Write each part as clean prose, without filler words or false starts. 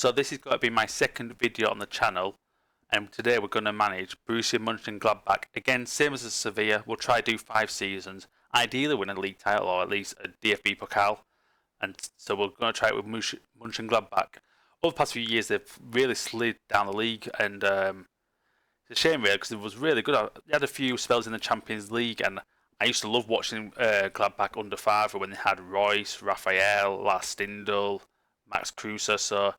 So this is going to be my second video on the channel, and today we're going to manage Borussia Monchengladbach. Again, same as the Sevilla, we'll try to do 5 seasons, ideally win a league title or at least a DFB Pokal. And so we're going to try it with Monchengladbach. Over the past few years, they've really slid down the league, and it's a shame really because it was really good. They had a few spells in the Champions League, and I used to love watching Gladbach under Favre when they had Royce, Raphael, Lars Stindl, Max Kruse. So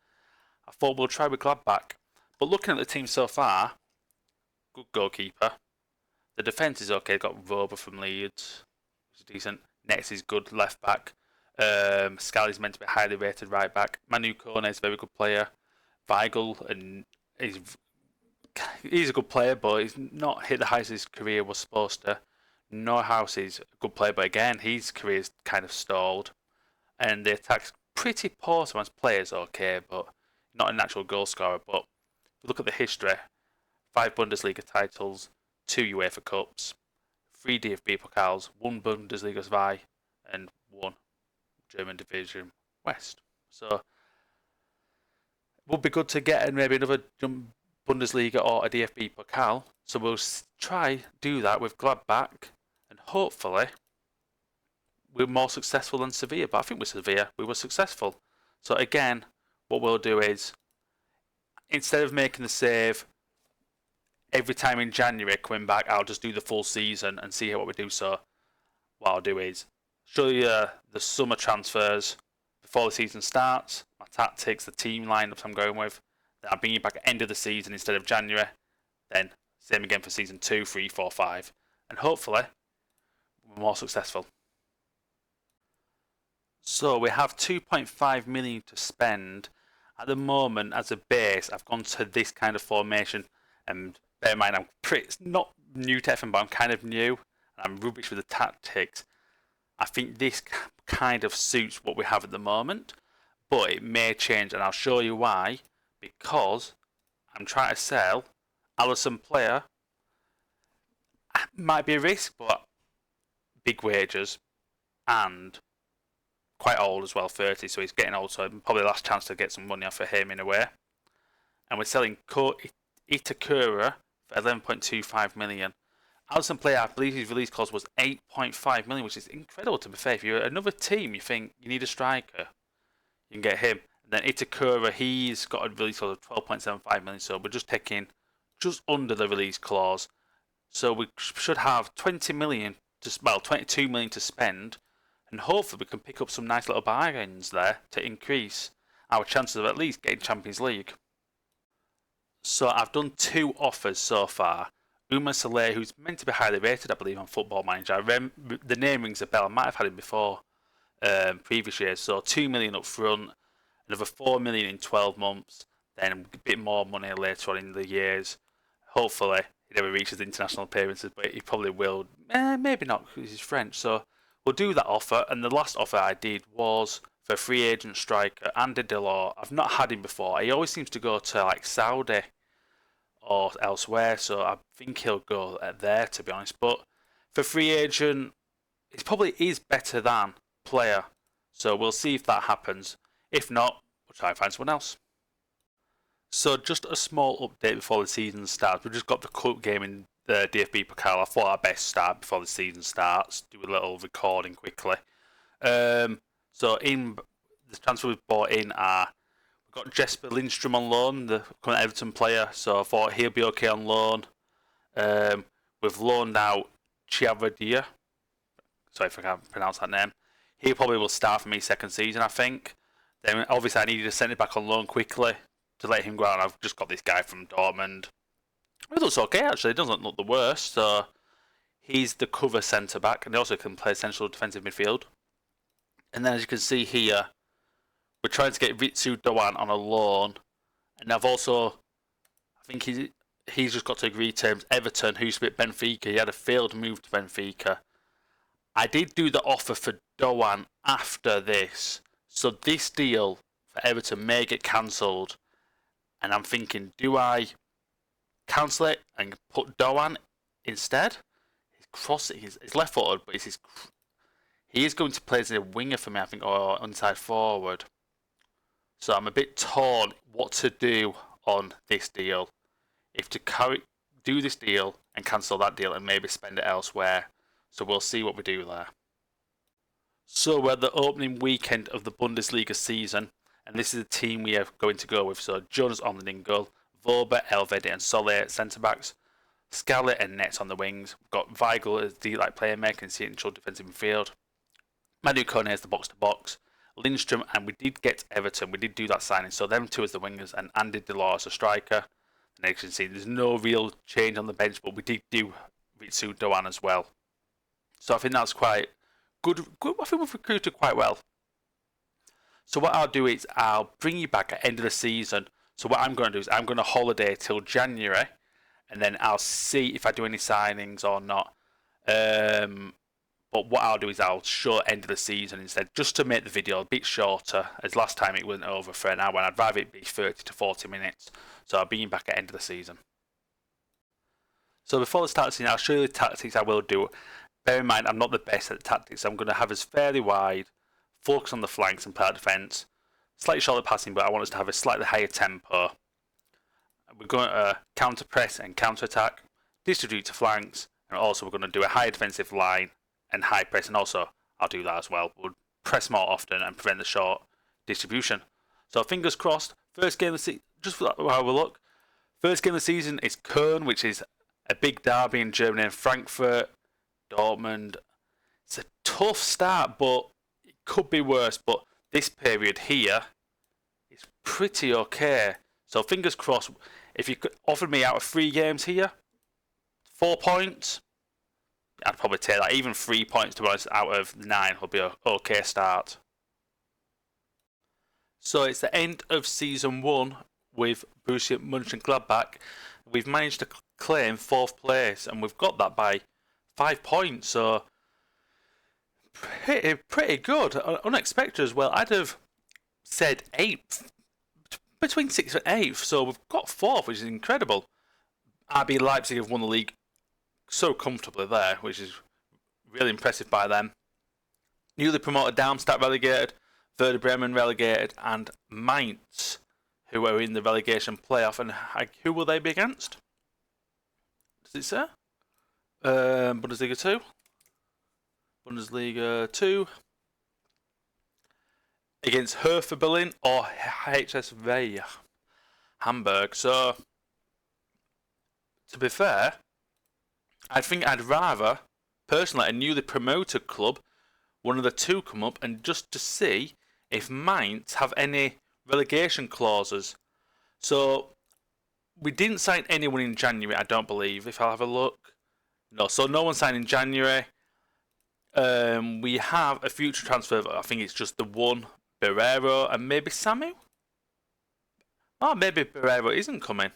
I thought we'll try with Gladbach. But looking at the team so far, good goalkeeper. The defence is okay. Got Rober from Leeds, which is decent. Next is good left back. Scali's meant to be highly rated right back. Manu Kone is a very good player. Weigl, and he's a good player, but he's not hit the heights his career was supposed to. Neuhaus is a good player, but again, his career's kind of stalled. And the attack's pretty poor, so his player's okay, but not a natural goal scorer. But if you look at the history, 5 Bundesliga titles, 2 UEFA Cups, 3 DFB Pokals, 1 Bundesliga 2, and 1 German Division West. So it would be good to get maybe another Bundesliga or a DFB Pokal. So we'll try do that with Gladbach, and hopefully we're more successful than Sevilla. But I think with Sevilla we were successful. So again, what we'll do is, instead of making the save every time in January coming back, I'll just do the full season and see what we do. So what I'll do is show you the summer transfers before the season starts, my tactics, the team lineups I'm going with. Then I'll bring you back at the end of the season instead of January. Then same again for season 2, 3, 4, 5. And hopefully we're more successful. So we have 2.5 million to spend. At the moment, as a base, I've gone to this kind of formation. And bear in mind, I'm not new to FM, but I'm kind of new. And I'm rubbish with the tactics. I think this kind of suits what we have at the moment, but it may change, and I'll show you why. Because I'm trying to sell Alisson player. Might be a risk, but big wages and quite old as well, 30, so he's getting old, so probably the last chance to get some money off of him in a way. And we're selling Itakura for 11.25 million. Alisson player, I believe his release cost was 8.5 million, which is incredible to be fair. If you're another team, you think you need a striker, you can get him. And then Itakura, he's got a release clause of 12.75 million, so we're just taking just under the release clause. So we should have 22 million to spend, and hopefully we can pick up some nice little bargains there to increase our chances of at least getting Champions League. So I've done 2 offers so far. Uma Saleh, who's meant to be highly rated, I believe, on Football Manager. The name rings a bell. I might have had him before previous years. So 2 million up front, another 4 million in 12 months, then a bit more money later on in the years. Hopefully, he never reaches international appearances, but he probably will. Maybe not, because he's French. So we'll do that offer. And the last offer I did was for a free agent striker, Andy Delors. I've not had him before. He always seems to go to like Saudi or elsewhere, so I think he'll go there, to be honest. But for free agent, it probably is better than player, so we'll see if that happens. If not, we'll try and find someone else. So just a small update before the season starts. We've just got the cup game in the DFB Pokal. I thought I'd best start before the season starts, do a little recording quickly. So in the transfer we've bought in are, we've got Jesper Lindstrom on loan, the current Everton player, so I thought he'll be okay on loan. We've loaned out Chiavadia. Sorry if I can't pronounce that name. He probably will start for me second season, I think. Then obviously I needed to send it back on loan quickly to let him go out. I've just got this guy from Dortmund. It looks okay actually, it doesn't look the worst. So he's the cover centre back, and he also can play central defensive midfield. And then as you can see here, we're trying to get Ritsu Doan on a loan, and I've also, I think he's just got to agree terms. Everton, who's with Benfica, he had a failed move to Benfica. I did do the offer for Doan after this, so this deal for Everton may get cancelled, and I'm thinking, do I cancel it and put Doan instead? He's left-footed, but he is going to play as a winger for me, I think, or inside forward. So I'm a bit torn what to do on this deal. If to do this deal and cancel that deal and maybe spend it elsewhere. So we'll see what we do there. So we're at the opening weekend of the Bundesliga season, and this is the team we are going to go with. So Jonas Omlin in goal, Vorber, Elvedi and Solé at centre-backs, Scarlett and Nets on the wings. We've got Weigl as the playmaker and central defensive midfield. Manu Kone as the box-to-box. Lindstrom, and we did get Everton. We did do that signing. So them two as the wingers and Andy Delors as a striker. And as you can see, there's no real change on the bench, but we did do Ritsu Doan as well. So I think that's quite good. I think we've recruited quite well. So what I'll do is I'll bring you back at the end of the season. So what I'm going to do is I'm going to holiday till January, and then I'll see if I do any signings or not. But what I'll do is I'll show end of the season instead, just to make the video a bit shorter, as last time it went over for an hour, and I'd rather it be 30 to 40 minutes. So I'll be back at end of the season. So before the start of the season, I'll show you the tactics I will do. Bear in mind, I'm not the best at the tactics. I'm going to have us fairly wide, focus on the flanks and play defence. Slightly shorter passing, but I want us to have a slightly higher tempo. We're going to counter press and counter attack, distribute to flanks, and also we're going to do a higher defensive line and high press, and also I'll do that as well. We'll press more often and prevent the short distribution. So fingers crossed. First game of the season, just for how we look. First game of the season is Köln, which is a big derby in Germany, and Frankfurt, Dortmund. It's a tough start, but it could be worse. But this period here is pretty okay. So fingers crossed. If you could offer me out of 3 games here, 4 points, I'd probably take that. Even 3 points to us out of 9 would be an okay start. So it's the end of season 1 with Borussia Monchengladbach. We've managed to claim 4th place, and we've got that by 5 points. So pretty good. Unexpected as well. I'd have said 8th, between 6th and 8th. So we've got 4th, which is incredible. RB Leipzig have won the league so comfortably there, which is really impressive by them. Newly promoted Darmstadt relegated, Werder Bremen relegated, and Mainz, who are in the relegation playoff. And who will they be against? Does it say? Bundesliga 2. Bundesliga 2 against Hertha Berlin or HSV Hamburg. So, to be fair, I think I'd rather, personally, a newly promoted club, one of the two come up, and just to see if Mainz have any relegation clauses. So, we didn't sign anyone in January, I don't believe, if I'll have a look. No, so no one signed in January. We have a future transfer, I think it's just the one, Barreiro, and maybe Samu? Oh, maybe Barreiro isn't coming.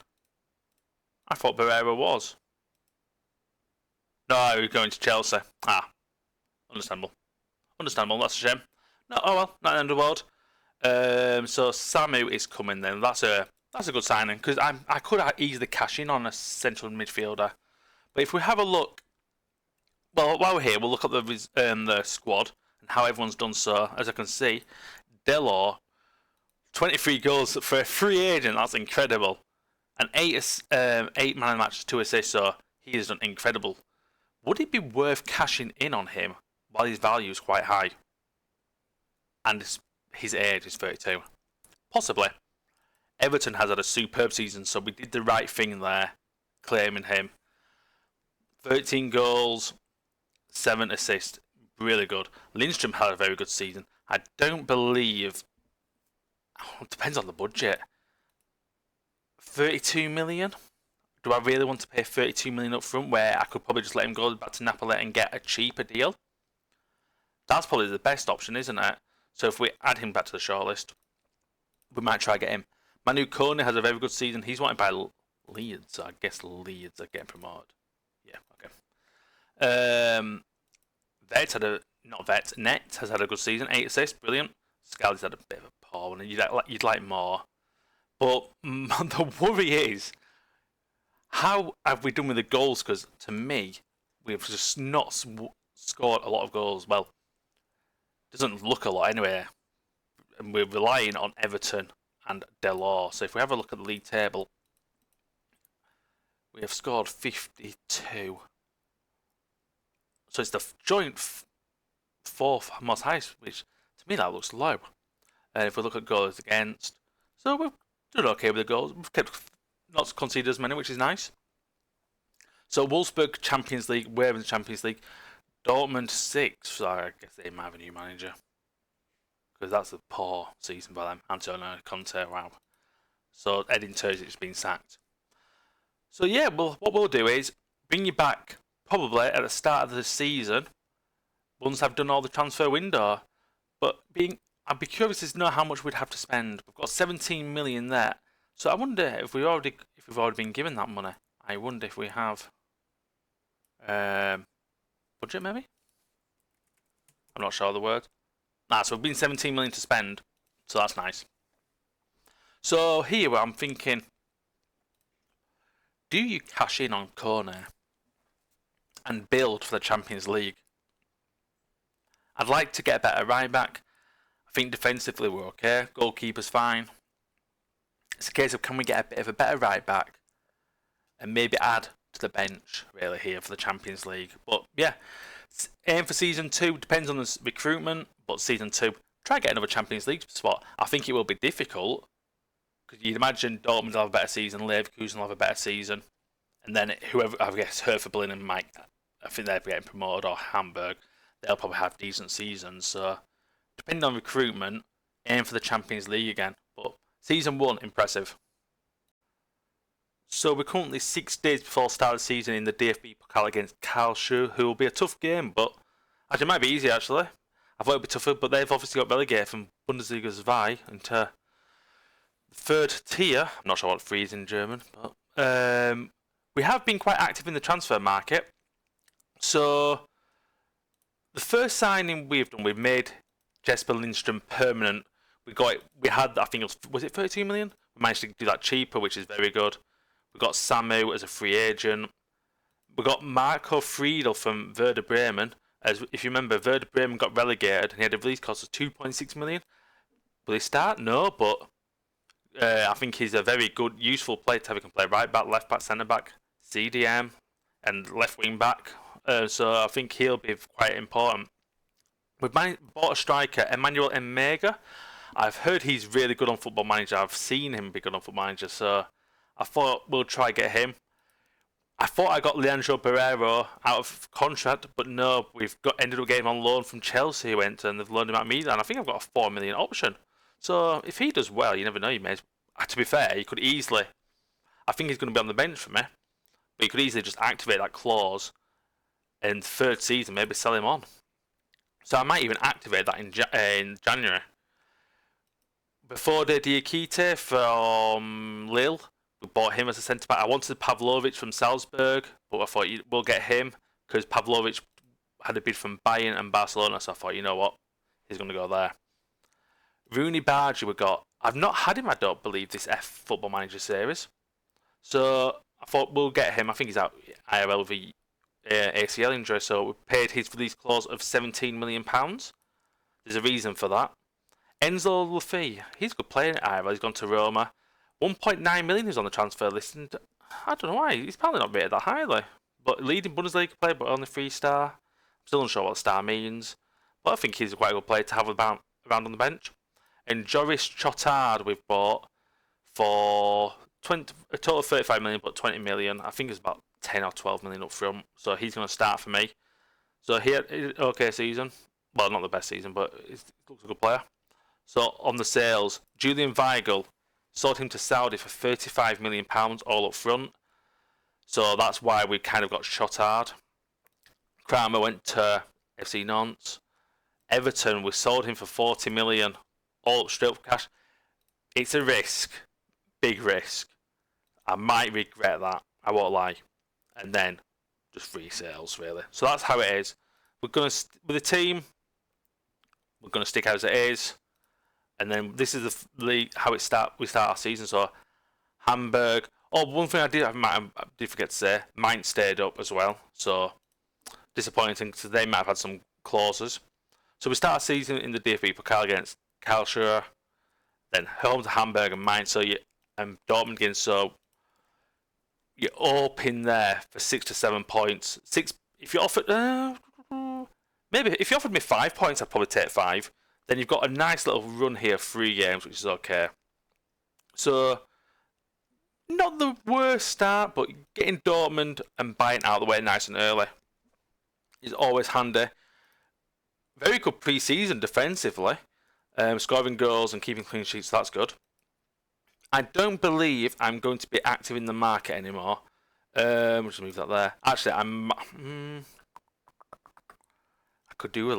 I thought Barreiro was. No, we're going to Chelsea. Understandable. Understandable, that's a shame. No, oh well, not the end of the world. So Samu is coming then. That's a good signing, because I could easily cash in on a central midfielder. But if we have a look, well, while we're here, we'll look at the squad and how everyone's done so. As I can see, Delors, 23 goals for a free agent. That's incredible. And 8 man of the match, 2 assists. So he has done incredible. Would it be worth cashing in on him while his value is quite high? And his age is 32. Possibly. Everton has had a superb season, so we did the right thing there, claiming him. 13 goals, 7 assists. Really good. Lindstrom had a very good season. I don't believe... It depends on the budget. 32 million? Do I really want to pay 32 million up front, where I could probably just let him go back to Napoli and get a cheaper deal? That's probably the best option, isn't it? So if we add him back to the shortlist, we might try to get him. Manu Kone has a very good season. He's wanted by Leeds. I guess Leeds are getting promoted. Yeah, okay. Net has had a good season. 8 assists, brilliant. Scally's had a bit of a poor one, and you'd like more. But the worry is, how have we done with the goals? Because to me, we've just not scored a lot of goals. Well, doesn't look a lot anyway. and we're relying on Everton and Delors. So if we have a look at the league table, we have scored 52. So it's the joint fourth most highest, which to me that looks low. And if we look at goals against, so we've done okay with the goals. We've kept not conceded as many, which is nice. So Wolfsburg Champions League, we're in the Champions League. Dortmund 6th, so I guess they might have a new manager. Because that's a poor season by them. Antonio Conte, wow. So Edin Terzic's been sacked. So yeah, well, what we'll do is bring you back probably at the start of the season once I've done all the transfer window. But I'd be curious to know how much we'd have to spend. We've got 17 million there. So I wonder if we've already been given that money. I wonder if we have budget maybe? I'm not sure of the word. So we've been 17 million to spend. So that's nice. So here I'm thinking, do you cash in on Kone and build for the Champions League? I'd like to get a better right back. I think defensively we're okay. Goalkeeper's fine. It's a case of can we get a bit of a better right back and maybe add to the bench really here for the Champions League. But yeah, aim for season 2 depends on the recruitment. But season 2, try and get another Champions League spot. I think it will be difficult because you'd imagine Dortmund will have a better season, Leverkusen will have a better season, and then whoever, I guess Hertha Berlin and Mike, I think they're getting promoted, or Hamburg, they'll probably have decent seasons. So depending on recruitment, aim for the Champions League again. But season 1, impressive. So we're currently 6 days before the start of the season in the DFB Pokal against Karlsruhe, who will be a tough game, but actually it might be easy actually. I thought it would be tougher, but they've obviously got relegated from Bundesliga 2 into the 3rd tier. I'm not sure what 3 is in German, but we have been quite active in the transfer market. So the first signing we've done, we've made Jesper Lindstrom permanent. We had, I think was it 32 million? We managed to do that cheaper, which is very good. We got Samu as a free agent. We got Marco Friedel from Werder Bremen. As if you remember, Werder Bremen got relegated and he had a release cost of 2.6 million. Will he start? No, but I think he's a very good, useful player to have. He can play right back, left back, centre back, CDM, and left wing back. So I think he'll be quite important. We've bought a striker, Emmanuel Emega. I've heard he's really good on Football Manager. I've seen him be good on Football Manager, so I thought we'll try get him. I thought I got Leandro Barreiro out of contract, but no, ended up getting him on loan from Chelsea. He went and they've loaned him at me, and I think I've got a 4 million option. So if he does well, you never know. To be fair, he could easily. I think he's going to be on the bench for me, but you could easily just activate that clause, and 3rd season maybe sell him on. So I might even activate that in January. Before the Diakite from Lille. We bought him as a centre back. I wanted Pavlovic from Salzburg, but I thought we'll get him because Pavlovic had a bid from Bayern and Barcelona, so I thought, you know what, he's going to go there. Rooney Barger we got. I've not had him, I don't believe, this Football Manager series. So I thought we'll get him. I think he's out IRL with ACL injury, so we paid his release clause of £17 million. There's a reason for that. Enzo Lafay, he's a good player at IRL. He's gone to Roma. 1.9 million is on the transfer list, and I don't know why. He's probably not rated that highly. But leading Bundesliga player, but only 3-star. I'm still unsure what the star means. But I think he's quite a good player to have around on the bench. And Joris Chotard we've bought for a total of 35 million, but 20 million. I think it's about 10 or 12 million up front. So he's going to start for me. So he had an okay season. Well, not the best season, but he looks a good player. So on the sales, Julian Weigl, sold him to Saudi for £35 million all up front. So that's why we kind of got Chotard. Kramer went to FC Nantes. Everton, we sold him for 40 million, all up straight up cash. It's a risk, big risk. I might regret that, I won't lie. And then just free sales, really. So that's how it is. We're going to, with the team, we're going to stick as it is. And then this is how we start our season. So Hamburg. Oh, one thing I did forget to say, Mainz stayed up as well. So disappointing because they might have had some clauses. So we start our season in the DFB Pokal against Karlsruhe, then home to Hamburg and Mainz. So and Dortmund again. So you're up in there for 6 to 7 points. Six. If you offered, maybe if you offered me 5 points, I'd probably take 5. Then you've got a nice little run here, 3 games, which is okay. So not the worst start, but getting Dortmund and Bayern out of the way nice and early is always handy. Very good pre-season defensively, scoring goals and keeping clean sheets. That's good. I don't believe I'm going to be active in the market anymore. We'll just move that there. Actually, I could do with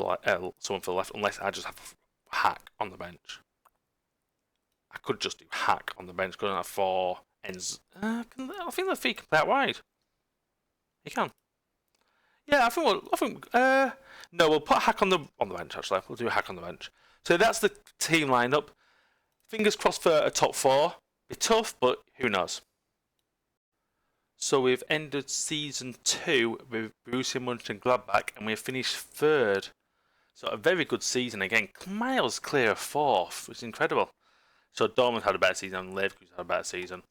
someone for the left, unless I just have Hack on the bench. I could just do Hack on the bench. Couldn't have 4 ends. I think the feet can play out wide. He can. Yeah, no, we'll put Hack on the bench. Actually, we'll do a Hack on the bench. So that's the team lineup. Fingers crossed for a top 4. Be tough, but who knows? So we've ended season 2 with Borussia Monchengladbach, and we've finished 3rd. So a very good season again, miles clear of 4th, which is incredible. So Dortmund had a better season, and Leverkusen had a better season.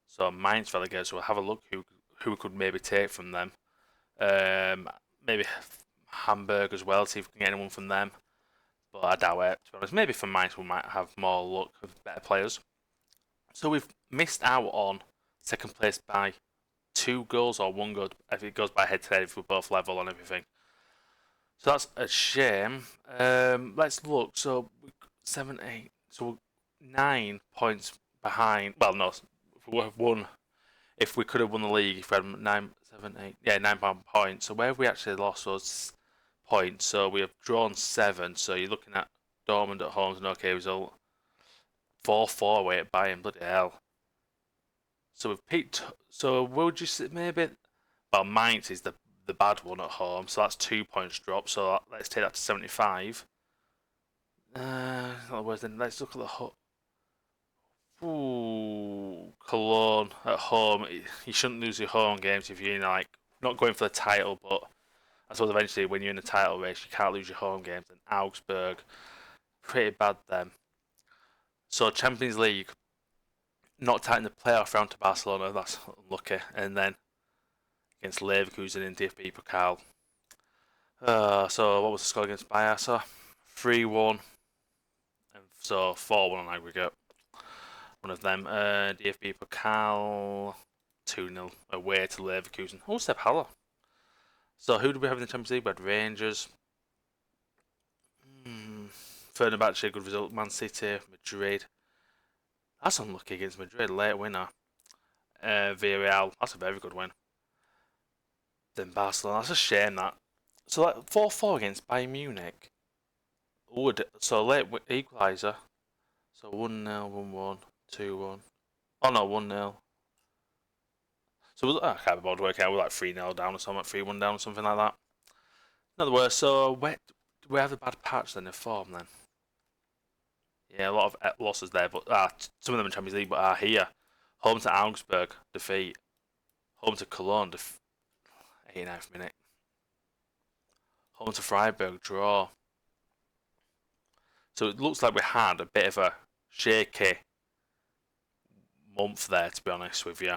So Mainz relegated. So we'll have a look who we could maybe take from them. Maybe Hamburg as well. See if we can get anyone from them. But I doubt it. To be honest, maybe for Mainz we might have more luck with better players. So we've missed out on second place by 2 goals or 1 goal if it goes by head to head, if we're both level on everything. So that's a shame. Let's look. So 7, 8. So we're 9 points behind. Well, no, if we could have won the league, if we had 9, 7, 8. Yeah, 9 points. So where have we actually lost those points? So we have drawn 7. So you're looking at Dortmund at home, an okay result. 4-4 away at Bayern, bloody hell. So we've peaked. So would you say maybe? Well, Mainz is the bad one at home, so that's 2 points drop. So let's take that to 75. Not worse. Then let's look at the Cologne at home. You shouldn't lose your home games if you're like not going for the title, but I suppose eventually when you're in a title race, you can't lose your home games. And Augsburg, pretty bad then. So Champions League, knocked out in the playoff round to Barcelona. That's unlucky. And then against Leverkusen in DFB Pokal. So what was the score against Bayern? So 3-1. And so 4-1 on aggregate. One of them. DFB Pokal 2-0 away to Leverkusen. Oh, Sepp Haller. So who do we have in the Champions League? We had Rangers. Fenerbahce, a good result. Man City, Madrid. That's unlucky against Madrid. Late winner. Villarreal. That's a very good win. Then Barcelona. That's a shame that. So like 4-4 against Bayern Munich. So late equaliser. So 1-0, 1-1, 2-1. Oh no, 1-0. So I can't be bothered to work out. We're like 3-0 down or something, 3-1 down or something like that. Not the worst. So do we have a bad patch then in form then? Yeah, a lot of losses there, but some of them in Champions League, but are here. Home to Augsburg, defeat. Home to Cologne, 89th minute. Home to Freiburg, draw. So it looks like we had a bit of a shaky month there, to be honest with you.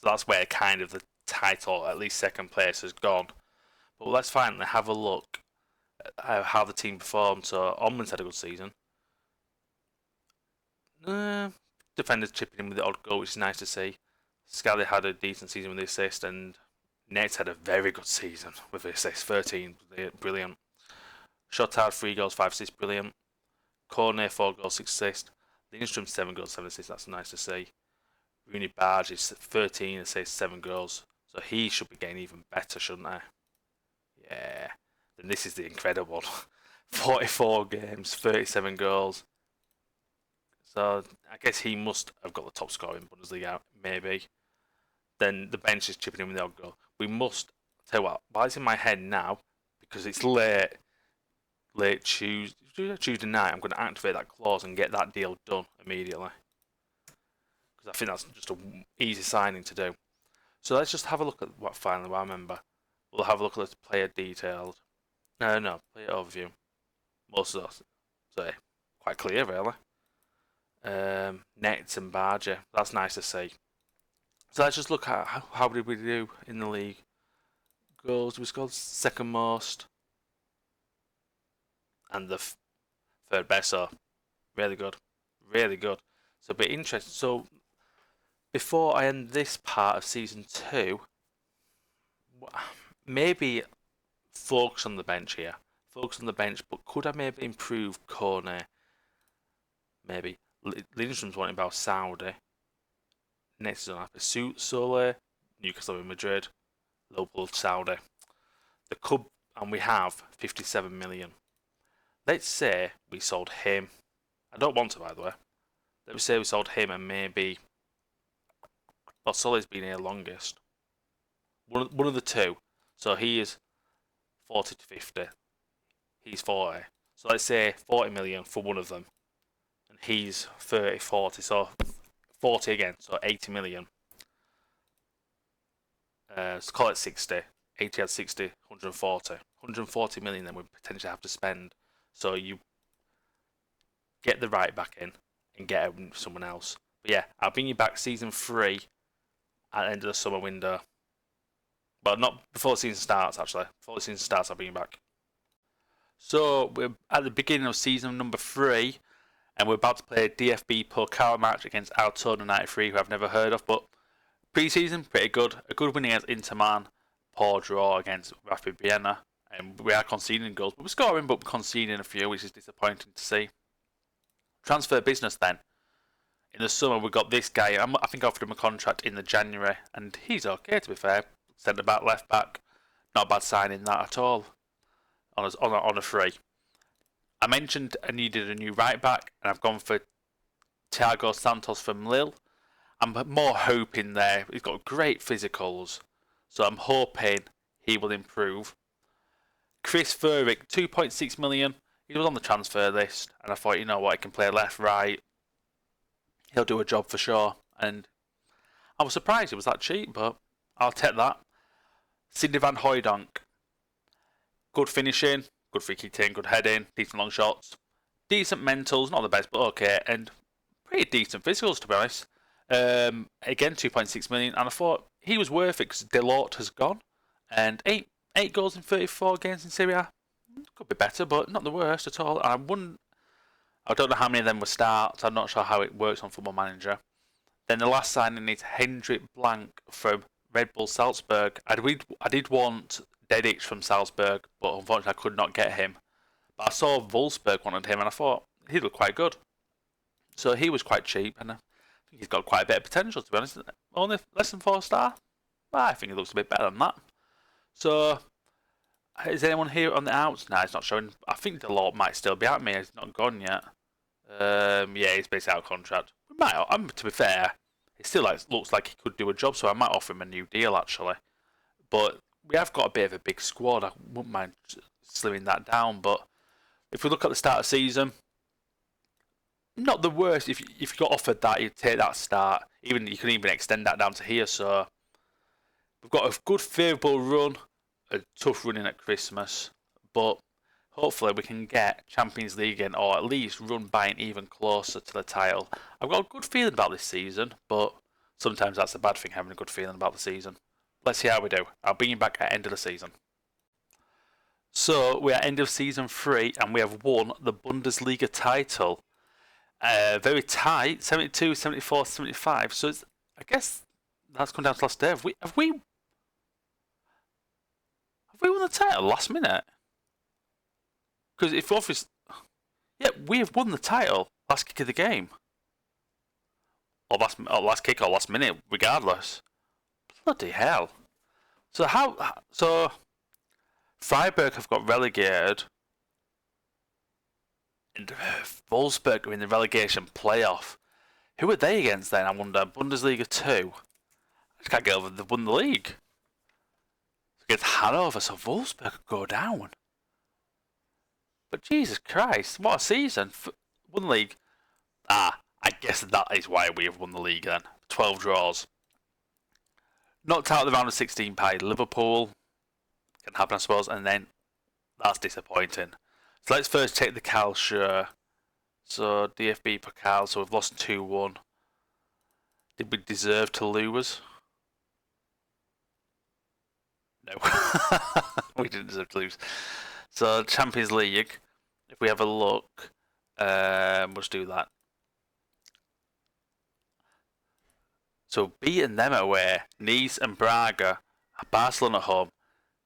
So that's where kind of the title, at least second place, has gone. But let's finally have a look at how the team performed. So Onman's had a good season. Defenders chipping in with the odd goal, which is nice to see. Scally had a decent season with the assist, and Nets had a very good season with the assist. 13, brilliant. Shotard, 3 goals, 5 assists, brilliant. Cornet, 4 goals, 6 assists. Lindstrom, 7 goals, 7 assists, that's nice to see. Rooney Barge is 13 assists, 7 goals. So he should be getting even better, shouldn't he? Yeah. Then this is the incredible one. 44 games, 37 goals. So I guess he must have got the top score in Bundesliga, maybe. Then the bench is chipping in with the odd goal. We must, tell you what, while it's in my head now, because it's late Tuesday night, I'm going to activate that clause and get that deal done immediately. Because I think that's just an easy signing to do. So let's just have a look at what I remember. We'll have a look at the player detailed. No, player overview. Most of those. So quite clear, really. Nets and Barger. That's nice to see. So let's just look at how did we do in the league. Goals, we scored second most. And the third best, so really good. Really good. So a bit interesting. So before I end this part of season 2, maybe focus on the bench here. Focus on the bench, but could I maybe improve Kone? Maybe. Lindstrom's wanting about Saudi. Next is unhappy. Sole, Newcastle and Madrid. Liverpool, Saudi. The club, and we have 57 million. Let's say we sold him. I don't want to, by the way. Let's say we sold him and maybe. Well, Sole's been here longest. One of the two. So he is 40 to 50. He's 40. So let's say 40 million for one of them. And he's 30, 40. So 40 again. So 80 million. So call it 60. 80 had 60. 140. 140 million then we potentially have to spend. So you get the right back in and get someone else. But yeah, I'll bring you back season 3 at the end of the summer window. Well, not before the season starts, actually. Before the season starts, I'll bring you back. So, we're at the beginning of season number 3, and we're about to play a DFB Pokal match against Altona 93, who I've never heard of, but pre-season, pretty good. A good win against Interman, poor draw against Rapid Vienna, and we are conceding goals, but we're scoring, but we're conceding a few, which is disappointing to see. Transfer business then. In the summer, we got this guy. I think I offered him a contract in the January, and he's okay, to be fair. Centre back, left back, not a bad signing that at all. On a free. I mentioned I needed a new right back, and I've gone for Thiago Santos from Lille. I'm more hoping there. He's got great physicals, so I'm hoping he will improve. Chris Furrick, 2.6 million. He was on the transfer list, and I thought, you know what, he can play left, right. He'll do a job for sure. And I was surprised it was that cheap, but I'll take that. Sidney van Hooijdonk. Good finishing, good free kicking, good heading, decent long shots. Decent mentals, not the best, but okay. And pretty decent physicals, to be honest. Again, 2.6 million. And I thought he was worth it because Delort has gone. And 8 goals in 34 games in Serie A. Could be better, but not the worst at all. I don't know how many of them were starts. I'm not sure how it works on Football Manager. Then the last signing is Hendrik Blank from Red Bull Salzburg. I did want Dedic from Salzburg, but unfortunately I could not get him. But I saw Wolfsburg wanted him, and I thought he looked quite good. So he was quite cheap, and I think he's got quite a bit of potential, to be honest. Only less than 4-star? But I think he looks a bit better than that. So, is anyone here on the outs? No, it's not showing. I think Delort might still be at me. He's not gone yet. Yeah, he's basically out of contract. To be fair, it still looks like he could do a job, so I might offer him a new deal, actually. But we have got a bit of a big squad. I wouldn't mind slimming that down. But if we look at the start of the season, not the worst. If you got offered that, you'd take that start. You can even extend that down to here. So we've got a good favourable run, a tough run in at Christmas, but hopefully we can get Champions League in, or at least run by and even closer to the title. I've got a good feeling about this season, but sometimes that's a bad thing, having a good feeling about the season. Let's see how we do. I'll bring you back at the end of the season. So, we're at end of season 3, and we have won the Bundesliga title. Very tight, 72, 74, 75. So, I guess that's come down to last day. Have we won the title last minute? Because if obviously, yeah, we have won the title last kick of the game, or last kick or last minute, regardless. Bloody hell! So Freiburg have got relegated, and Wolfsburg are in the relegation playoff. Who are they against then? I wonder. Bundesliga 2. I just can't get over they've won the league. Against Hanover, so Wolfsburg could go down. But Jesus Christ, what a season. Won the league. I guess that is why we have won the league then. 12 draws. Knocked out of the round of 16 by Liverpool. Can happen, I suppose. And then, that's disappointing. So let's first take the Karlsruhe So DFB Pokal, so we've lost 2-1. Did we deserve to lose? No. We didn't deserve to lose. So Champions League, if we have a look, let's do that. So beating them away, Nice and Braga, Barcelona at home.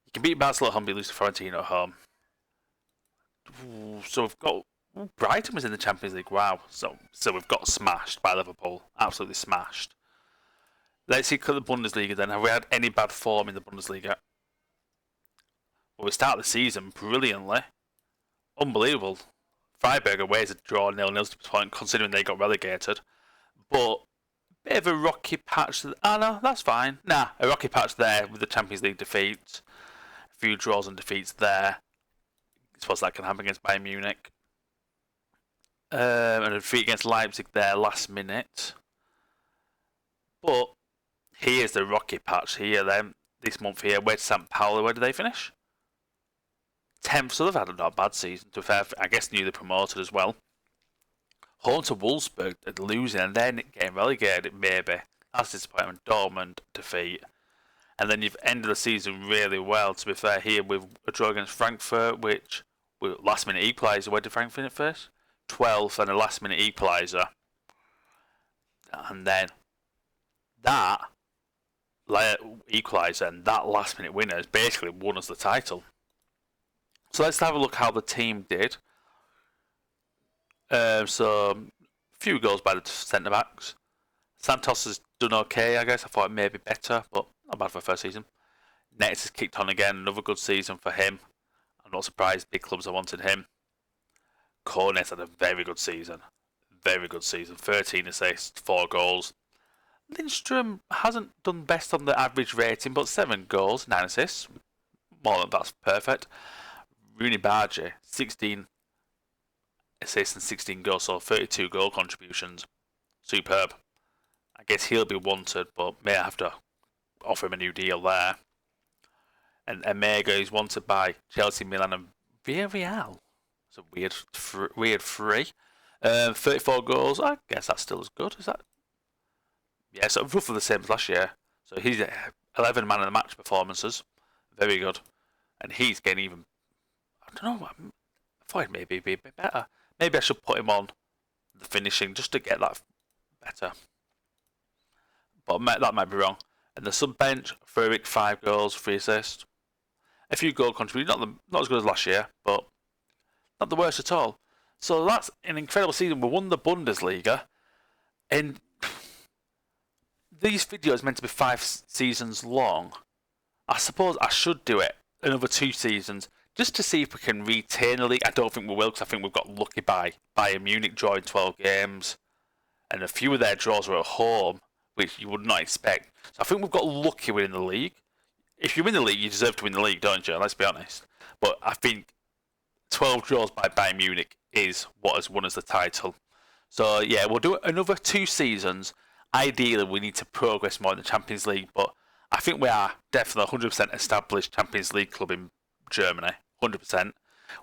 You can beat Barcelona at home, but you lose to Fiorentina at home. So we've got Brighton was in the Champions League. Wow. So we've got smashed by Liverpool. Absolutely smashed. Let's see the Bundesliga then. Have we had any bad form in the Bundesliga? Well, we start the season brilliantly. Unbelievable. Freiburg away is a draw 0-0 to point, considering they got relegated. But bit of a rocky patch. Oh no, that's fine. Nah, a rocky patch there with the Champions League defeats. A few draws and defeats there. I suppose that can happen against Bayern Munich. And a defeat against Leipzig there last minute. But here's the rocky patch here then. This month here, where's St. Pauli? Where did they finish? 10th, so they've had a not bad season. To be fair, I guess newly promoted as well. Home to Wolfsburg, losing and then getting relegated, maybe. That's disappointment. Dortmund defeat. And then you've ended the season really well, to be fair, here with a draw against Frankfurt, which last minute equaliser. Where did Frankfurt finish first? 12th and a last minute equaliser. And then that equaliser and that last minute winner has basically won us the title. So let's have a look how the team did. So a few goals by the centre backs. Santos has done okay, I guess. I thought it may be better, but not bad for the first season. Nett's has kicked on again, another good season for him. I'm not surprised big clubs have wanted him. Cornet's had a very good season. Very good season. 13 assists, 4 goals. Lindstrom hasn't done best on the average rating, but 7 goals, 9 assists. More than that's perfect. Rooney Bargi, 16 assists and 16 goals, so 32 goal contributions. Superb. I guess he'll be wanted, but may have to offer him a new deal there. And Omega is wanted by Chelsea, Milan and Villarreal. It's a weird free. 34 goals, I guess that's still as good, is that? Yeah, so roughly the same as last year. So he's 11 man of the match performances. Very good. And he's getting even, I don't know, I thought he'd maybe be a bit better. Maybe I should put him on the finishing just to get that better. But that might be wrong. And the sub bench, Furic, 5 goals, 3 assists. A few goal contributions, not as good as last year, but not the worst at all. So that's an incredible season. We won the Bundesliga. And these videos are meant to be 5 seasons long. I suppose I should do it another 2 seasons just to see if we can retain the league. I don't think we will, because I think we've got lucky by Bayern Munich drawing 12 games. And a few of their draws were at home, which you would not expect. So I think we've got lucky winning the league. If you win the league, you deserve to win the league, don't you? Let's be honest. But I think 12 draws by Bayern Munich is what has won us the title. So yeah, we'll do another 2 seasons. Ideally, we need to progress more in the Champions League, but I think we are definitely 100% established Champions League club in Germany. 100%.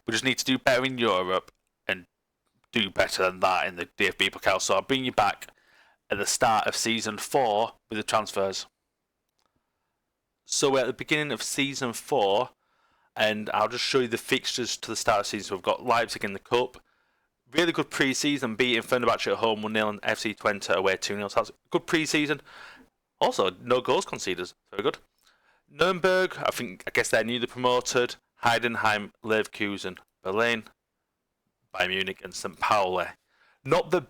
We just need to do better in Europe and do better than that in the DFB Pokal. So I'll bring you back at the start of Season 4 with the transfers. So we're at the beginning of Season 4, and I'll just show you the fixtures to the start of the season. So we've got Leipzig in the Cup. Really good pre-season, beating Fenerbahce at home 1-0 and FC Twente away 2-0. So that's good pre-season. Also, no goals conceded. Very good. Nuremberg, I guess they're newly promoted. Heidenheim, Leverkusen, Berlin, Bayern Munich and St. Pauli. Not the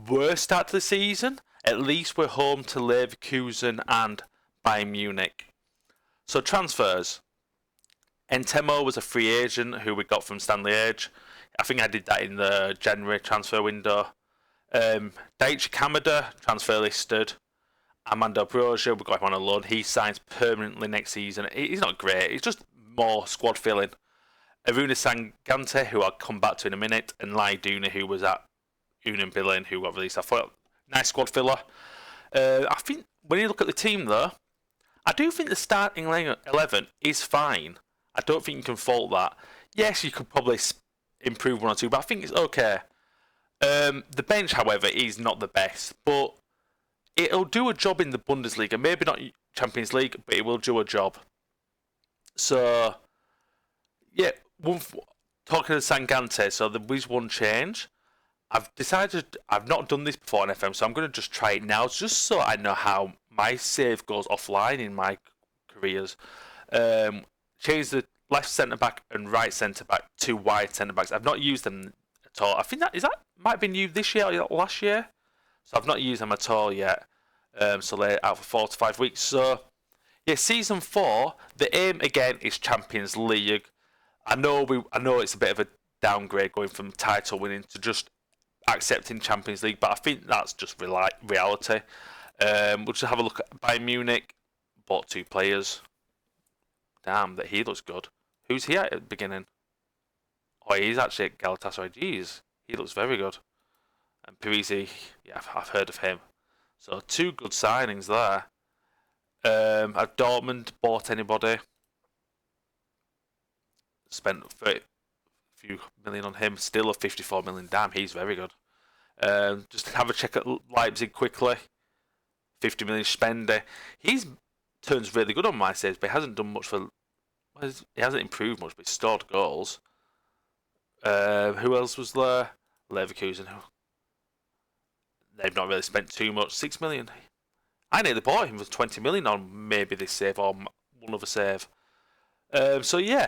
worst start to the season. At least we're home to Leverkusen and Bayern Munich. So transfers. Entemo was a free agent who we got from Stanley Edge. I think I did that in the January transfer window. Daichi Kamada, transfer listed. Armando Broja, we got him on a loan. He signs permanently next season. He's not great. He's just more squad filling. Aruna Sangante, who I'll come back to in a minute, and Lai Duna, who was at Union Berlin, who got released. I thought, nice squad filler. I think when you look at the team, though, I do think the starting 11 is fine. I don't think you can fault that. Yes, you could probably improve 1 or 2, but I think it's okay. The bench, however, is not the best, but it'll do a job in the Bundesliga. Maybe not Champions League, but it will do a job. So, yeah, talking to Sangante, so there is one change. I've decided I've not done this before on FM, so I'm going to just try it now, just so I know how my save goes offline in my careers. Change the left centre back and right centre back to wide centre backs. I've not used them at all. I think that might have been new this year or last year, so I've not used them at all yet. So they're out for 4 to 5 weeks. So yeah, season 4. The aim again is Champions League. I know it's a bit of a downgrade going from title winning to just accepting Champions League, but I think that's just reality. We'll just have a look at Bayern Munich. Bought 2 players. Damn, that he looks good. Who's he at the beginning? Oh, he's actually at Galatasaray. Jeez, he looks very good. And Parisi, yeah, I've heard of him. So 2 good signings there. Have Dortmund bought anybody? Spent a few million on him. Still a 54 million. Damn, he's very good. Just have a check at Leipzig quickly. 50 million spender. He's turns really good on my saves, but he hasn't done much for. He hasn't improved much, but he scored goals. Who else was there? Leverkusen. They've not really spent too much. 6 million. I nearly bought him for 20 million on maybe this save or one other save. So yeah,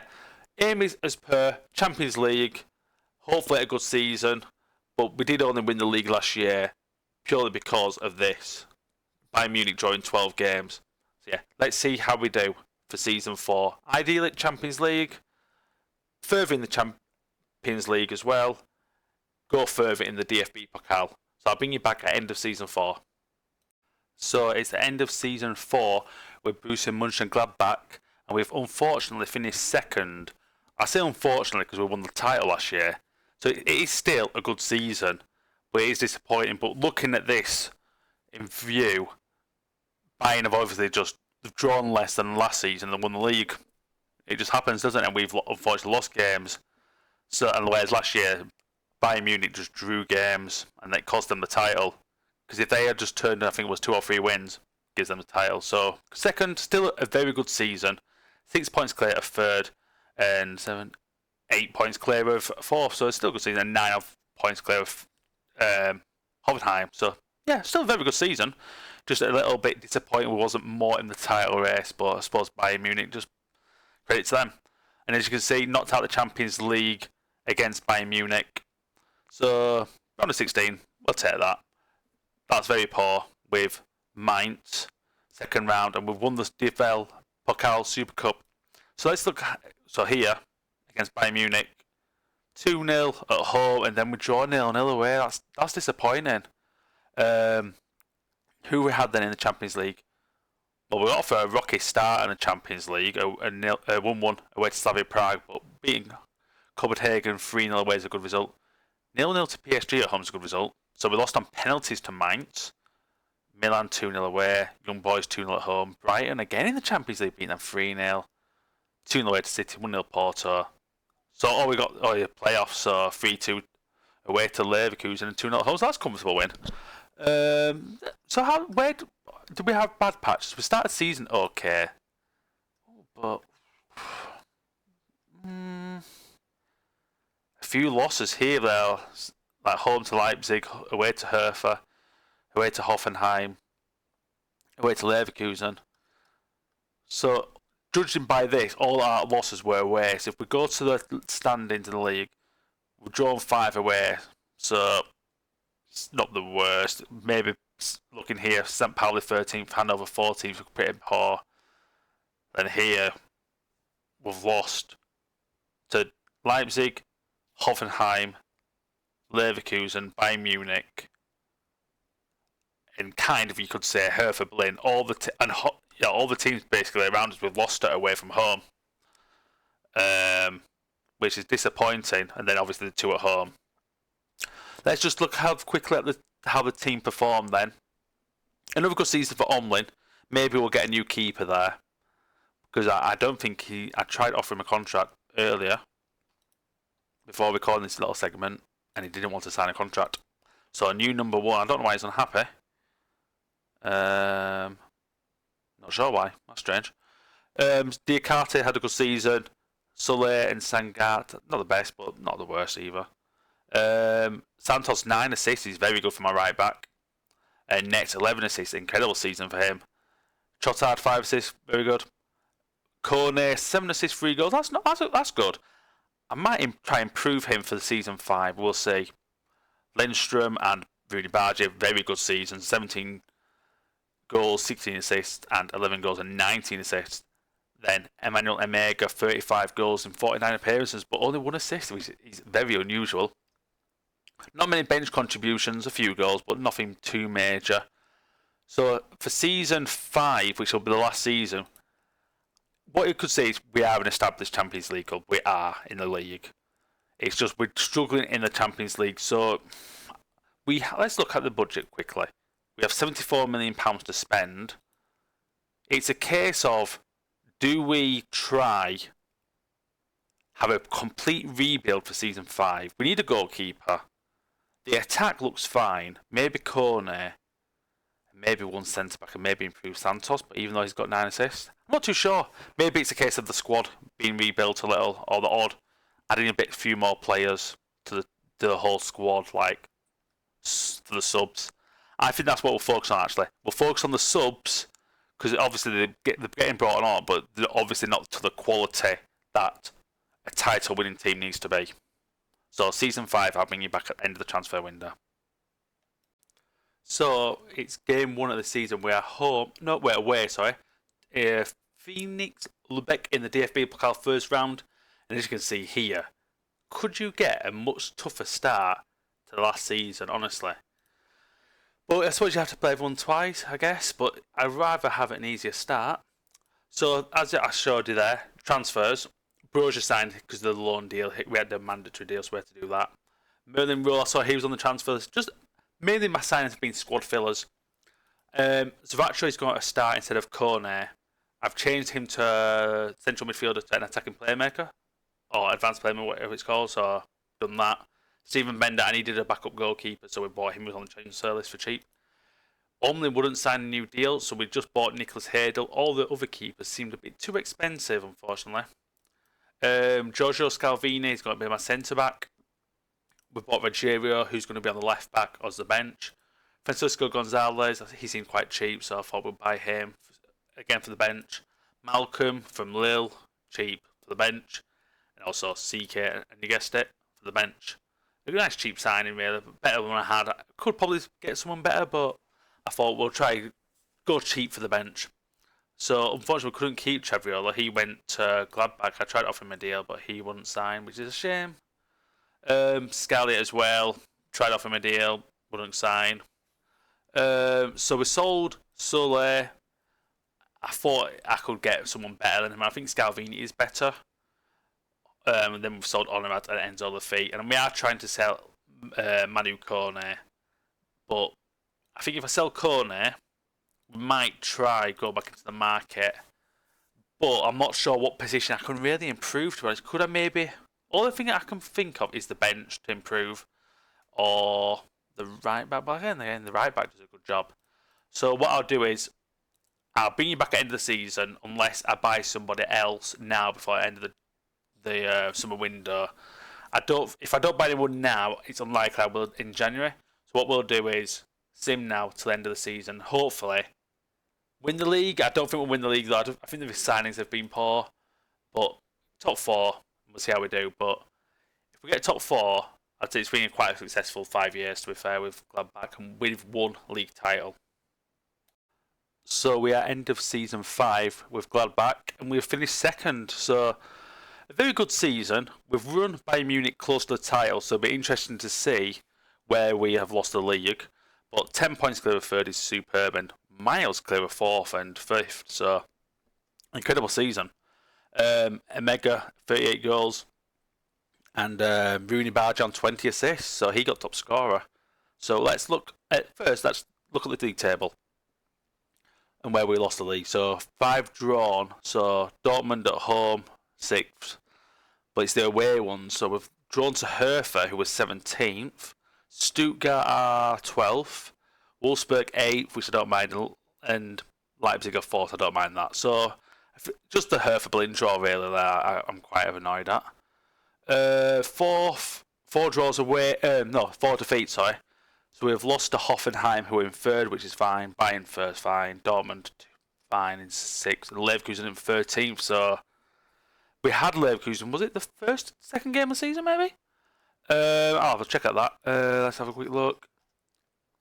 aim is as per Champions League. Hopefully a good season, but we did only win the league last year purely because of this. Bayern Munich drawing 12 games. So yeah, let's see how we do for season 4. Ideally Champions League, further in the Champions League as well. Go further in the DFB Pokal. So I'll bring you back at end of season 4. So it's the end of season 4 with Borussia Monchengladbach, and we've unfortunately finished second. I say unfortunately because we won the title last year. So it is still a good season, but it is disappointing. But looking at this in view, Bayern have obviously just drawn less than last season and won the league. It just happens, doesn't it? And we've unfortunately lost games. So, and whereas last year, Bayern Munich just drew games and it cost them the title. Because if they had just turned, I think it was 2 or 3 wins, gives them the title. So second, still a very good season. 6 points clear of third, and 8 points clear of fourth. So it's still a good season. And 9 points clear of Hoffenheim. So yeah, still a very good season. Just a little bit disappointing we wasn't more in the title race, but I suppose Bayern Munich, just credit to them. And as you can see, knocked out the Champions League against Bayern Munich. So round of 16, we'll take that. That's very poor with Mainz, second round, and we've won the DFL Pokal Super Cup. So let's look. So here against Bayern Munich, 2-0 at home, and then we draw 0-0 away. That's disappointing. Who we had then in the Champions League? Well, we got off a rocky start in the Champions League, a 1-1 away to Slavia Prague, but beating Copenhagen 3-0 away is a good result. 0-0 to PSG at home is a good result. So we lost on penalties to Mainz. Milan 2-0 away. Young Boys 2-0 at home. Brighton again in the Champions League beating them 3-0. 2-0 away to City. 1-0 Porto. So we got playoffs. So 3-2 away to Leverkusen and 2-0 at home. So that's a comfortable win. So where did we have bad patches? We started season okay, but a few losses here there, like home to Leipzig, away to Hertha, away to Hoffenheim, away to Leverkusen. So judging by this, all our losses were away. So if we go to the standings in the league, we've drawn 5 away. So it's not the worst. Maybe looking here, St. Pauli 13th, Hanover 14th, pretty poor. Then here, we've lost to Leipzig, Hoffenheim, Leverkusen, Bayern Munich, and kind of you could say Hertha Berlin. All the teams basically around us we've lost it away from home, which is disappointing. And then obviously the 2 at home. Let's just look quickly at how the team performed then. Another good season for Omlin. Maybe we'll get a new keeper there. Because I don't think I tried to offer him a contract earlier. Before recording this little segment. and he didn't want to sign a contract. So a new number one. I don't know why he's unhappy. Not sure why. That's strange. Diakate had a good season. Sule and Sangart, not the best, but not the worst either. Santos 9 assists. He's very good for my right back. And Next 11 assists. Incredible season for him. Chotard 5 assists. Very good. Kone 7 assists, 3 goals. That's good. I might try and improve him for the season 5. We'll see. Lindstrom and Rudy Barge, very good season. 17 goals, 16 assists, and 11 goals and 19 assists. Then Emmanuel Emega, 35 goals and 49 appearances, but only 1 assist, which is very unusual. Not many bench contributions, a few goals, but nothing too major. So for season 5, which will be the last season, what you could say is we are an established Champions League club. We are in the league. It's just we're struggling in the Champions League. So let's look at the budget quickly. We have £74 million to spend. It's a case of, do we try have a complete rebuild for season 5? We need a goalkeeper. The attack looks fine. Maybe Kone. Maybe 1 centre back and maybe improve Santos, but even though he's got 9 assists, I'm not too sure. Maybe it's a case of the squad being rebuilt a little, or the odd adding a few more players to the whole squad, like to the subs. I think that's what we'll focus on. Actually, we'll focus on the subs because obviously they're getting brought on, but they're obviously not to the quality that a title-winning team needs to be. So season 5, I'll bring you back at the end of the transfer window. So it's game 1 of the season. We're away. Phoenix Lubeck in the DFB Pokal first round, and as you can see here, could you get a much tougher start to the last season? Honestly, but I suppose you have to play everyone twice, I guess. But I'd rather have an easier start. So as I showed you there, transfers. Broja signed because of the loan deal. We had the mandatory deal, so we had to do that. Merlin Rowe, I saw he was on the transfers. Just mainly my signings have been squad fillers. Zavacho is going to start instead of Kone. I've changed him to central midfielder to an attacking playmaker, or advanced playmaker, whatever it's called, so I've done that. Stephen Bender, I needed a backup goalkeeper, so we bought him. He was on the transfer list for cheap. Omlin wouldn't sign a new deal, so we just bought Nicholas Hadel. All the other keepers seemed a bit too expensive, unfortunately. Giorgio Scalvini is going to be my centre-back. We bought Rogerio, who's going to be on the left-back as the bench. Francisco Gonzalez, he seemed quite cheap, so I thought we'd buy him again for the bench. Malcolm from Lille, cheap for the bench. And also CK, and you guessed it, for the bench. A nice cheap signing, really. Better than I had. I could probably get someone better, but I thought we'll try go cheap for the bench. So, unfortunately, we couldn't keep Trevriola. He went to Gladbach. I tried to offer him a deal, but he wouldn't sign, which is a shame. Scally as well. Tried to offer him a deal. Wouldn't sign. So we sold Sole. I thought I could get someone better than him. I think Scalvini is better. And then we've sold Onomat and Enzo Lafitte. And we are trying to sell Manu Kone. But I think if I sell Kone, we might try go back into the market. But I'm not sure what position I can really improve, to be honest. Could I maybe... All the thing I can think of is the bench to improve. Or the right back. But again, the right back does a good job. So what I'll do is, I'll bring you back at the end of the season unless I buy somebody else now before the end of the summer window. If I don't buy anyone now, it's unlikely I will in January. So what we'll do is sim now till the end of the season. Hopefully win the league. I don't think we'll win the league though. I think the signings have been poor. But top 4, we'll see how we do. But if we get top 4, I'd say it's been quite a successful 5 years, to be fair, with Gladbach, and we've won league title. So we are end of season 5 with Gladbach, and we've finished second. So a very good season. We've run Bayern Munich close to the title, so it'll be interesting to see where we have lost the league. But 10 points clear of third is superb, and miles clear of 4th and 5th. So incredible season. Emega 38 goals, and Rooney Barge on 20 assists, so he got top scorer. So let's look at the league table and where we lost the league. So 5 drawn, so Dortmund at home 6th, but it's the away ones, so we've drawn to Hertha, who was 17th. Stuttgart are 12th. Wolfsburg 8th, which I don't mind, and Leipzig are 4th. I don't mind that. So just the Hertha blind draw really there. I'm quite annoyed at. Four draws away. No, 4 defeats. Sorry. So we've lost to Hoffenheim, who are in 3rd, which is fine. Bayern 1st, fine. Dortmund fine in 6th, and Leverkusen in 13th. So we had Leverkusen. Was it the second game of the season, maybe? I'll have a check at that. Let's have a quick look.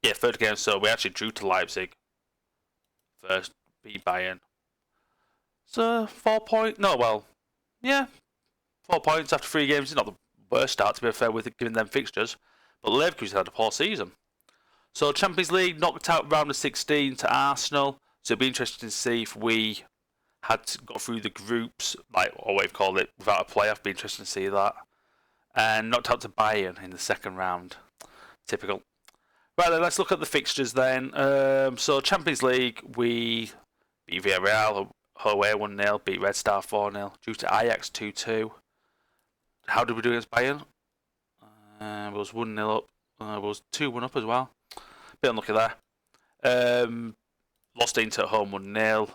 Yeah, 3rd game. So we actually drew to Leipzig first, beat Bayern. So 4 points. No, well, yeah, 4 points after 3 games is not the worst start, to be fair, with giving them fixtures. But Leverkusen had a poor season. So Champions League knocked out round of 16 to Arsenal. So it'd be interesting to see if we had got through the groups, like or what we've called it, without a playoff. It'd be interesting to see that. And knocked out to Bayern in the second round. Typical. Right then, let's look at the fixtures then. So Champions League, we beat Villarreal away 1-0, beat Red Star 4-0, drew to Ajax 2-2. How did we do against Bayern? It was 1-0 up. It was 2-1 up as well. Bit unlucky there. Lost Inter at home 1-0.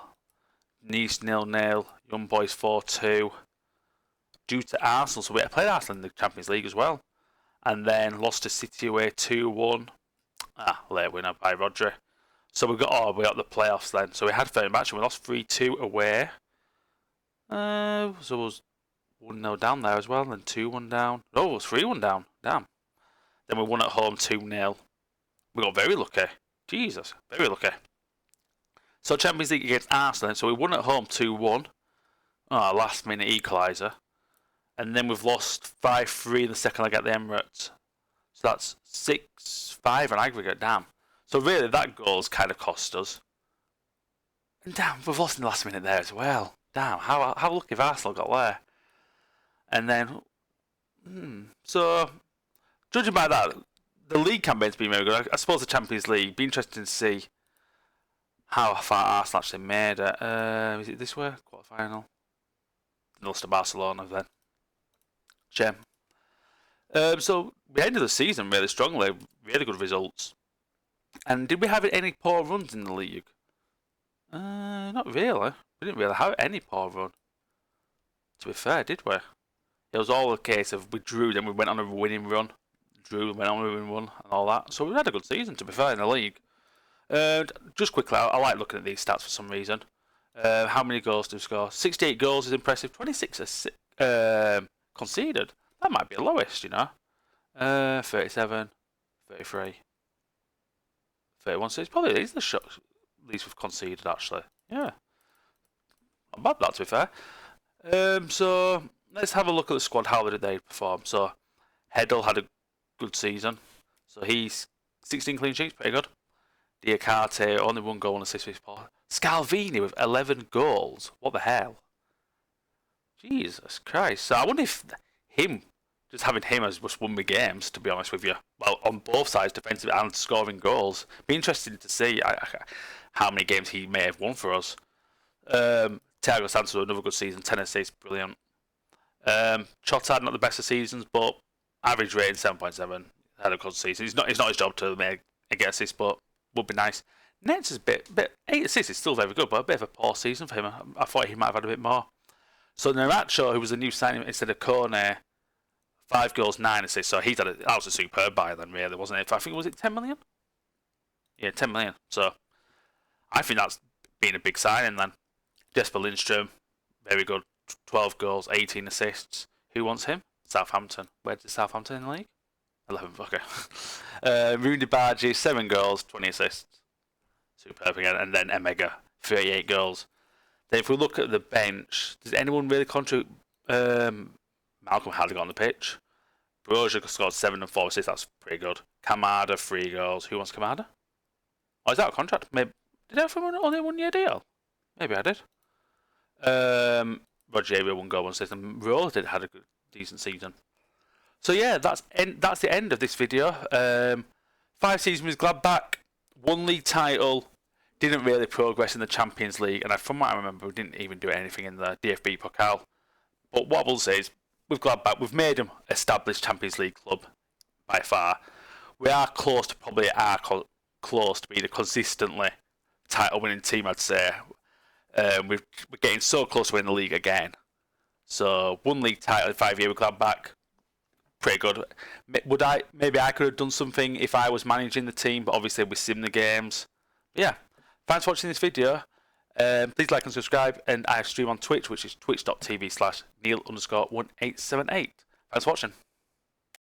Nice 0-0. Young Boys 4-2. Due to Arsenal, so we played Arsenal in the Champions League as well. And then lost to City away 2-1. Late winner by Rodri. So we got the playoffs then. So we had a fair match and we lost 3-2 away. So it was 1-0 down there as well, and then 2-1 down. Oh, it was 3-1 down. Damn. Then we won at home 2-0. We got very lucky. Jesus, very lucky. So Champions League against Arsenal. So we won at home 2-1. Last minute equaliser. And then we've lost 5-3 in the second leg at the Emirates. So that's 6-5 on aggregate. Damn. So really, that goal's kind of cost us. And damn, we've lost in the last minute there as well. Damn, how lucky have Arsenal got there? And then, so judging by that, the league campaign's been very good. I suppose the Champions League, be interesting to see how far Arsenal actually made it. Is it this way? Quarter-final? Lost to Barcelona then. Shame. So we ended the season really strongly, really good results. And did we have any poor runs in the league? Not really. We didn't really have any poor run. To be fair, did we? It was all a case of we drew, then we went on a winning run. Drew, went on a winning run, and all that. So we had a good season, to be fair, in the league. Just quickly, I like looking at these stats for some reason. How many goals do we score? 68 goals is impressive. 26 conceded. That might be the lowest, you know. 37, 33, 31. So it's probably these the shots least we've conceded, actually. Yeah. Not bad, that, to be fair. So let's have a look at the squad. How did they perform? So Hedl had a good season. So he's 16 clean sheets, pretty good. Diakate, only 1 goal and assist for his part. Scalvini with 11 goals. What the hell? Jesus Christ. So I wonder if just having him as just won me games, to be honest with you. Well, on both sides, defensive and scoring goals. Be interesting to see how many games he may have won for us. Thiago Santos, another good season, 10 assists, brilliant. Chotard, not the best of seasons, but average rating 7.7. Had a good season. It's not his job to make a get assist, but would be nice. Nets is a bit 8 assists is still very good, but a bit of a poor season for him. I thought he might have had a bit more. So Nacho, who was a new signing instead of Kone, 5 goals, 9 assists. So that was a superb buy then, really, wasn't it? I think, was it 10 million? Yeah, 10 million. So I think that's been a big signing then. Jesper Lindstrom, very good. 12 goals, 18 assists. Who wants him? Southampton. Where's Southampton in the league? 11, okay. Rooney Bargy, 7 goals, 20 assists. Superb again. And then Emega, 38 goals. Then if we look at the bench, does anyone really contribute? Malcolm Harding got on the pitch. Broja scored 7 and 4 assists. That's pretty good. Kamada, 3 goals. Who wants Kamada? Oh, is that a contract? Maybe did I have only a 1-year deal? Maybe I did. Rogerio 1 goal, 1 assist, and Rolla had a decent season. So yeah, that's the end of this video. 5 seasons with Gladbach, 1 league title. Didn't really progress in the Champions League, and from what I remember, we didn't even do anything in the DFB Pokal. But what I will say is, with Gladbach, we've made them established Champions League club by far. We are close to close to being a consistently title-winning team, I'd say. We're getting so close to winning the league again. So one league title in 5 years with Gladbach, pretty good. Maybe I could have done something if I was managing the team, but obviously we sim the games. But yeah, thanks for watching this video. Please like and subscribe, and I stream on Twitch, which is twitch.tv/Neil_1878. Thanks for watching.